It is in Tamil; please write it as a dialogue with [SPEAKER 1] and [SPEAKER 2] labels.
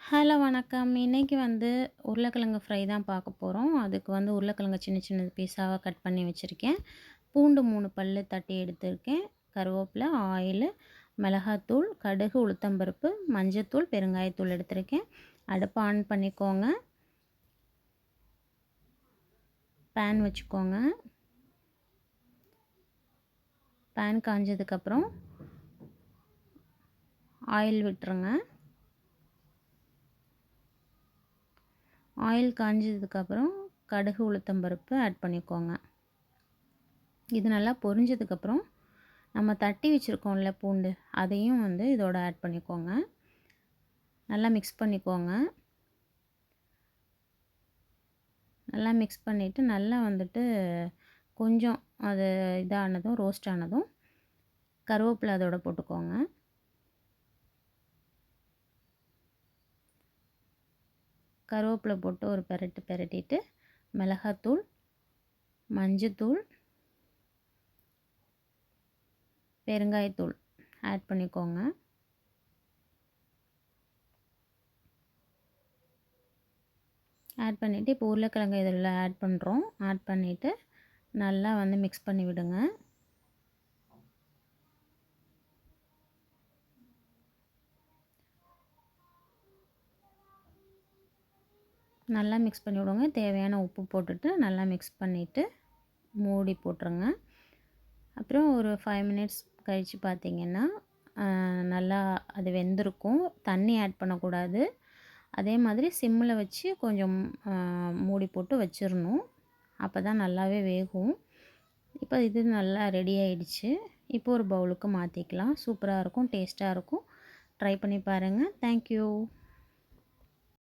[SPEAKER 1] ஹலோ வணக்கம். இன்னைக்கு உருளைக்கிழங்கு ஃப்ரை தான் பார்க்க போறோம். அதுக்கு உருளைக்கிழங்க சின்ன சின்ன பீஸாவா கட் பண்ணி வச்சுருக்கேன். பூண்டு 3 பல்லு தட்டி எடுத்திருக்கேன். கருவேப்பிலை, ஆயிலு, மிளகாத்தூள், கடுகு, உளுத்தம்பருப்பு, மஞ்சத்தூள், பெருங்காயத்தூள் எடுத்திருக்கேன். அடுப்பை ஆன் பண்ணிக்கோங்க. பேன் வச்சுக்கோங்க. பேன் காஞ்சதுக்கப்புறம் ஆயில் விட்டுருங்க. ஆயில் காஞ்சதுக்கப்புறம் கடுகு, உளுத்தம்பருப்பு ஆட் பண்ணிக்கோங்க. இது நல்லா பொரிஞ்சதுக்கப்புறம் நம்ம தட்டி வச்சுருக்கோம்ல பூண்டு, அதையும் இதோட ஆட் பண்ணிக்கோங்க. நல்லா மிக்ஸ் பண்ணிக்கோங்க. நல்லா மிக்ஸ் பண்ணிவிட்டு நல்லா கொஞ்சம் அது இதானதும் ரோஸ்ட் ஆனதும் கருவேப்பிலை அதோட போட்டுக்கோங்க. கருவேப்பிலை போட்டு ஒரு பெரட்டு பெரட்டிட்டு மிளகாத்தூள், மஞ்சத்தூள், பெருங்காயத்தூள் ஆட் பண்ணிக்கோங்க. ஆட் பண்ணிவிட்டு இப்போ உருளைக்கிழங்கு இதில் ஆட் பண்ணுறோம். ஆட் பண்ணிவிட்டு நல்லா மிக்ஸ் பண்ணி விடுங்க. நல்லா மிக்ஸ் பண்ணி விடுங்க. தேவையான உப்பு போட்டுட்டு நல்லா மிக்ஸ் பண்ணிவிட்டு மூடி போட்டுருங்க. அப்புறம் ஒரு 5 மினிட்ஸ் கழித்து பார்த்திங்கன்னா நல்லா அது வெந்திருக்கும். தண்ணி ஆட் பண்ணக்கூடாது. அதே மாதிரி சிம்மில் வச்சு கொஞ்சம் மூடி போட்டு வச்சிடணும். அப்போ தான் நல்லாவே வேகும். இப்போ இது நல்லா ரெடி ஆயிடுச்சு. இப்போ ஒரு பவுலுக்கு மாற்றிக்கலாம். சூப்பராக இருக்கும், டேஸ்ட்டாக இருக்கும். ட்ரை பண்ணி பாருங்கள். தேங்க்யூ.